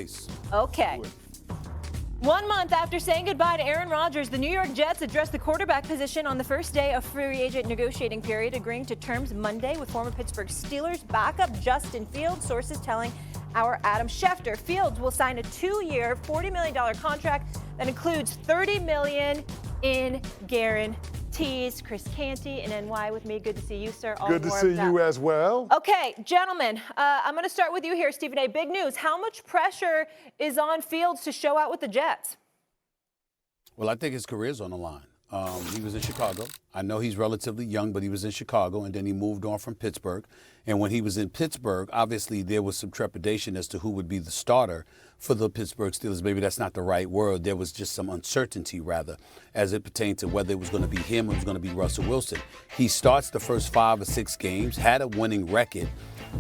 Nice. Okay. 1 month after saying goodbye to Aaron Rodgers, the New York Jets addressed the quarterback position on the first day of free agent negotiating period, agreeing to terms Monday with former Pittsburgh Steelers backup Justin Fields, sources telling our Adam Schefter. Fields will sign a 2-year, $40 million contract that includes $30 million in guarantees. Chris Canty in NY with me. Good to see you, sir. Good to see you as well. Okay, gentlemen, I'm going to start with you here, Stephen A. Big news. How much pressure is on Fields to show out with the Jets? Well, I think his career's on the line. He was in Chicago. I know he's relatively young, but he was in Chicago, and then he moved on from Pittsburgh. And when he was in Pittsburgh, obviously there was some trepidation as to who would be the starter for the Pittsburgh Steelers. Maybe that's not the right word. There was just some uncertainty, rather, as it pertained to whether it was going to be him or it was going to be Russell Wilson. He starts the first 5 or 6 games, had a winning record,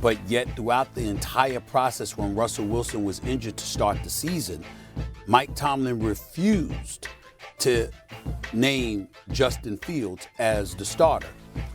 but yet throughout the entire process when Russell Wilson was injured to start the season, Mike Tomlin refused to name Justin Fields as the starter.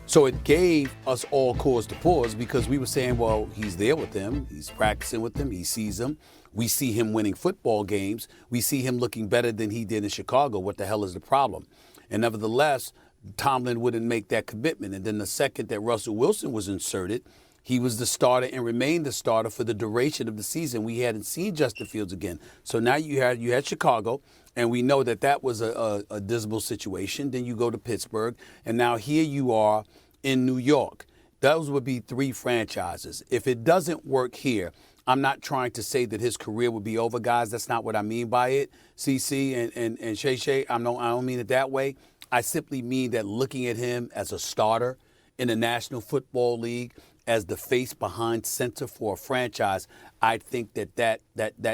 So it gave us all cause to pause because we were saying, well, he's there with them. He's practicing with them. He sees them. We see him winning football games. We see him looking better than he did in Chicago. What the hell is the problem? And nevertheless, Tomlin wouldn't make that commitment. And then the second that Russell Wilson was inserted, he was the starter and remained the starter for the duration of the season. We hadn't seen Justin Fields again. So now you had Chicago, and we know that was a dismal situation. Then you go to Pittsburgh, and now here you are in New York. Those would be 3 franchises. If it doesn't work here, I'm not trying to say that his career would be over, guys. That's not what I mean by it. CC and Shay, I don't mean it that way. I simply mean that looking at him as a starter in the National Football League, as the face behind center for a franchise, I think that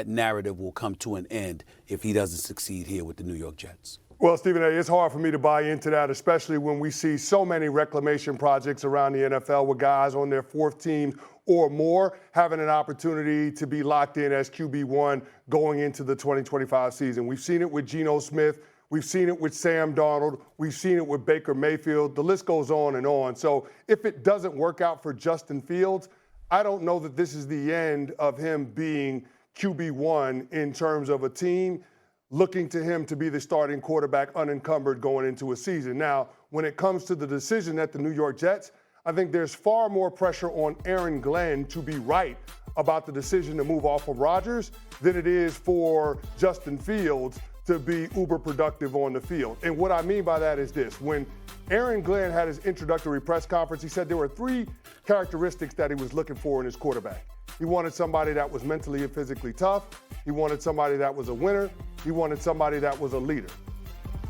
narrative will come to an end if he doesn't succeed here with the New York Jets. Well, Stephen A., it's hard for me to buy into that, especially when we see so many reclamation projects around the NFL with guys on their 4th team or more having an opportunity to be locked in as QB1 going into the 2025 season. We've seen it with Geno Smith. We've seen it with Sam Darnold. We've seen it with Baker Mayfield. The list goes on and on. So if it doesn't work out for Justin Fields, I don't know that this is the end of him being QB1 in terms of a team looking to him to be the starting quarterback unencumbered going into a season. Now, when it comes to the decision at the New York Jets, I think there's far more pressure on Aaron Glenn to be right about the decision to move off of Rodgers than it is for Justin Fields to be uber productive on the field. And what I mean by that is this. When Aaron Glenn had his introductory press conference, he said there were 3 characteristics that he was looking for in his quarterback. He wanted somebody that was mentally and physically tough. He wanted somebody that was a winner. He wanted somebody that was a leader.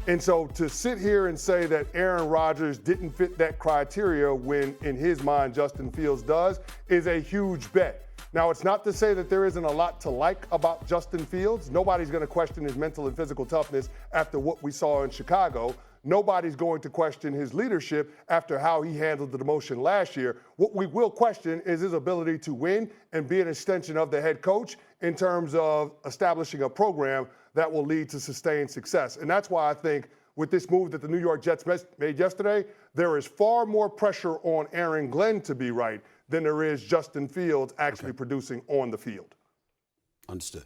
And so to sit here and say that Aaron Rodgers didn't fit that criteria when, in his mind, Justin Fields does, is a huge bet. Now, it's not to say that there isn't a lot to like about Justin Fields. Nobody's going to question his mental and physical toughness after what we saw in Chicago. Nobody's going to question his leadership after how he handled the demotion last year. What we will question is his ability to win and be an extension of the head coach in terms of establishing a program that will lead to sustained success. And that's why I think with this move that the New York Jets made yesterday, there is far more pressure on Aaron Glenn to be right than there is Justin Fields actually producing on the field. Understood.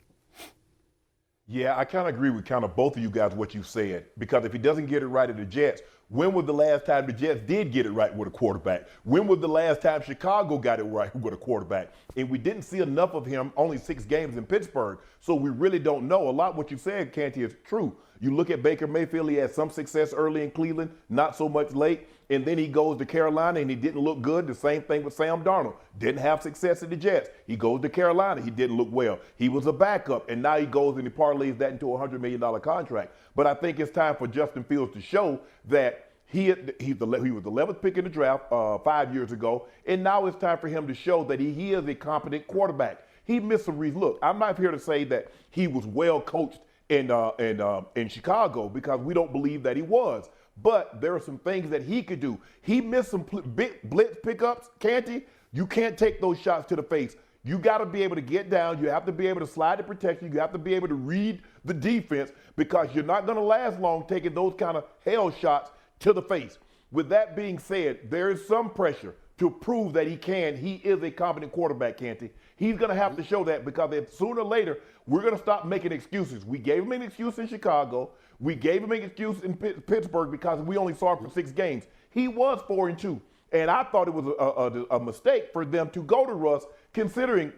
Yeah, I kind of agree with kind of both of you guys what you said, because if he doesn't get it right at the Jets, when was the last time the Jets did get it right with a quarterback? When was the last time Chicago got it right with a quarterback? And we didn't see enough of him, only 6 games in Pittsburgh, so we really don't know. A lot what you said, Canty, is true. You look at Baker Mayfield, he had some success early in Cleveland, not so much late, and then he goes to Carolina and he didn't look good. The same thing with Sam Darnold. Didn't have success at the Jets. He goes to Carolina, he didn't look well. He was a backup, and now he goes and he parlays that into a $100 million contract. But I think it's time for Justin Fields to show that he was the 11th pick in the draft 5 years ago, and now it's time for him to show that he is a competent quarterback. He missed some reasons. Look, I'm not here to say that he was well coached in Chicago, because we don't believe that he was. But there are some things that he could do. He missed some blitz pickups, Canty. You can't take those shots to the face. You got to be able to get down. You have to be able to slide the protection. You have to be able to read the defense, because you're not going to last long taking those kind of hell shots to the face. With that being said, there is some pressure to prove that he is a competent quarterback, Canty. He's going to have to show that, because if sooner or later we're going to stop making excuses. We gave him an excuse in Chicago. We gave him an excuse in Pittsburgh because we only saw him for 6 games. He was 4-2. And I thought it was a mistake for them to go to Russ, considering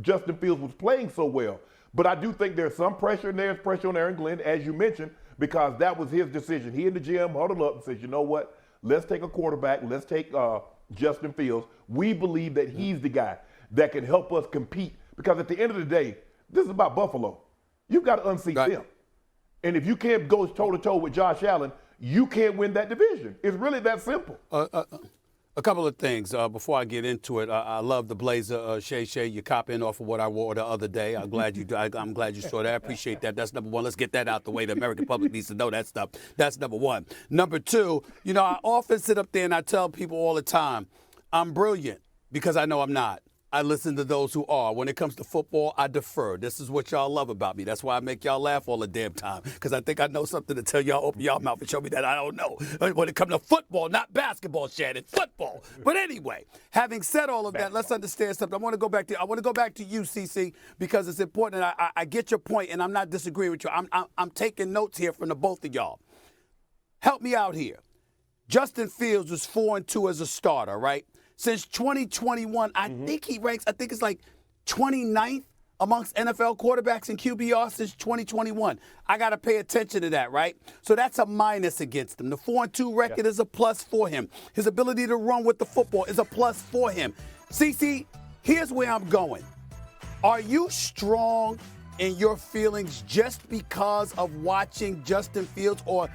Justin Fields was playing so well. But I do think there's some pressure, and there's pressure on Aaron Glenn, as you mentioned, because that was his decision. He and the GM huddled up and said, you know what, let's take a quarterback, let's take Justin Fields. We believe that he's the guy that can help us compete, because at the end of the day, this is about Buffalo. You've got to unseat them. And if you can't go toe-to-toe with Josh Allen, you can't win that division. It's really that simple. A couple of things before I get into it. I love the blazer, Shay. You're copying off of what I wore the other day. I'm glad you saw that. I appreciate that. That's number one. Let's get that out the way. The American public needs to know that stuff. That's number one. Number two, I often sit up there and I tell people all the time, I'm brilliant, because I know I'm not. I listen to those who are. When it comes to football, I defer. This is what y'all love about me. That's why I make y'all laugh all the damn time, because I think I know something to tell y'all. Open y'all mouth and show me that I don't know. When it comes to football, not basketball, Shannon, football. But anyway, having said all of that, let's understand something. I want to go back to you, CC, because it's important. And I get your point, and I'm not disagreeing with you. I'm taking notes here from the both of y'all. Help me out here. Justin Fields was 4-2 as a starter, right? Since 2021, I think he ranks, it's like 29th amongst NFL quarterbacks in QBR since 2021. I got to pay attention to that, right? So that's a minus against him. The 4-2 record is a plus for him. His ability to run with the football is a plus for him. CC, here's where I'm going. Are you strong in your feelings just because of watching Justin Fields, or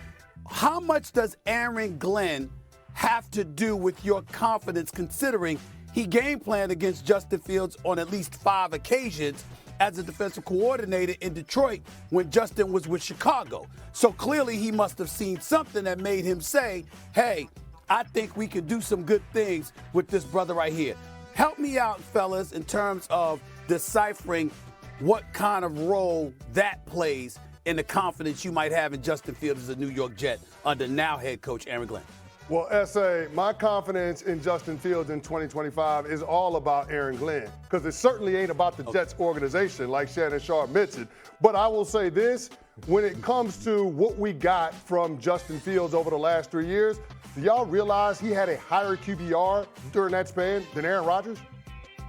how much does Aaron Glenn have to do with your confidence, considering he game planned against Justin Fields on at least 5 occasions as a defensive coordinator in Detroit when Justin was with Chicago? So clearly he must have seen something that made him say, hey, I think we can do some good things with this brother right here. Help me out, fellas, in terms of deciphering what kind of role that plays in the confidence you might have in Justin Fields as a New York Jet under now head coach Aaron Glenn. Well, S.A., my confidence in Justin Fields in 2025 is all about Aaron Glenn, because it certainly ain't about the Jets organization, like Shannon Sharpe mentioned. But I will say this, when it comes to what we got from Justin Fields over the last 3 years, do y'all realize he had a higher QBR during that span than Aaron Rodgers?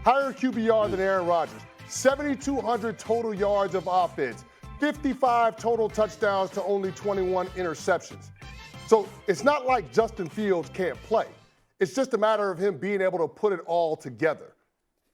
Higher QBR than Aaron Rodgers. 7,200 total yards of offense, 55 total touchdowns to only 21 interceptions. So it's not like Justin Fields can't play. It's just a matter of him being able to put it all together.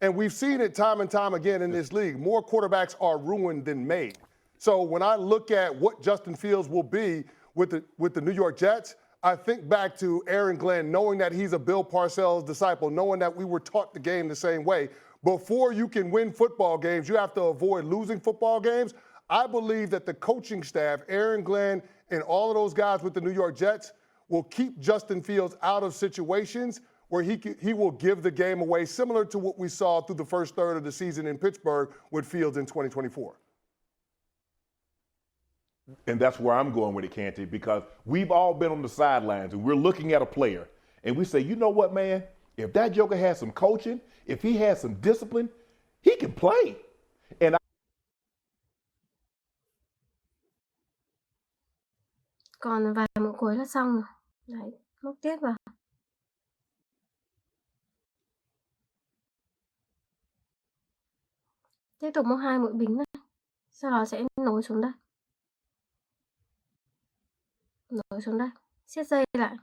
And we've seen it time and time again in this league. More quarterbacks are ruined than made. So when I look at what Justin Fields will be with the New York Jets, I think back to Aaron Glenn, knowing that he's a Bill Parcells disciple, knowing that we were taught the game the same way. Before you can win football games, you have to avoid losing football games. I believe that the coaching staff, Aaron Glenn, and all of those guys with the New York Jets will keep Justin Fields out of situations where he will give the game away, similar to what we saw through the first third of the season in Pittsburgh with Fields in 2024. And that's where I'm going with it, Canty, because we've all been on the sidelines and we're looking at a player and we say, you know what, man, if that joker has some coaching, if he has some discipline, he can play. And Còn vài mũi cuối là xong rồi. Đấy, móc tiếp vào. Tiếp tục móc 2 mũi bính này. Sau đó sẽ nối xuống đây. Nối xuống đây. Siết dây lại.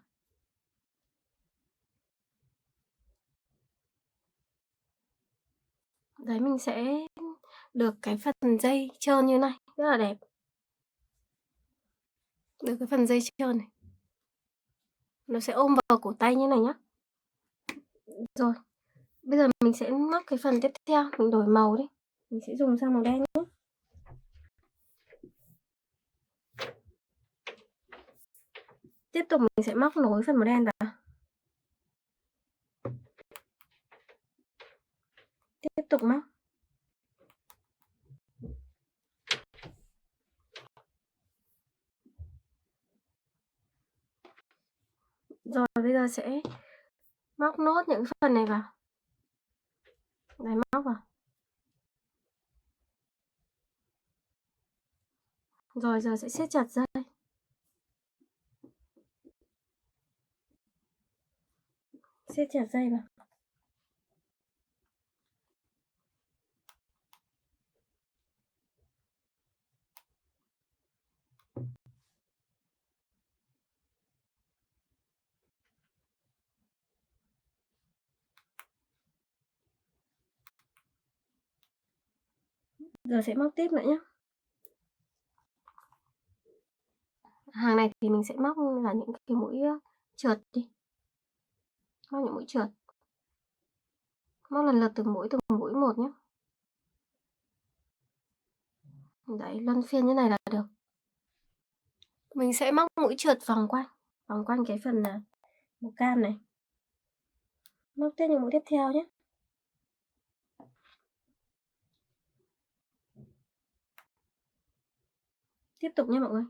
Đấy, mình sẽ được cái phần dây trơn như này. Rất là đẹp. Được cái phần dây trơn này. Nó sẽ ôm vào cổ tay như này nhá. Rồi. Bây giờ mình sẽ móc cái phần tiếp theo. Mình đổi màu đi. Mình sẽ dùng sang màu đen nhé. Tiếp tục mình sẽ móc nối phần màu đen vào. Tiếp tục móc. Rồi bây giờ sẽ móc nốt những phần này vào. Đấy, móc vào. Rồi giờ sẽ siết chặt dây. Siết chặt dây vào. Giờ sẽ móc tiếp nữa nhé. Hàng này thì mình sẽ móc là những cái mũi trượt đi. Móc những mũi trượt. Móc lần lượt từng mũi một nhé. Đấy, luân phiên như này là được. Mình sẽ móc mũi trượt vòng quanh cái phần màu cam này. Móc tiếp những mũi tiếp theo nhé. Tiếp tục nha mọi người.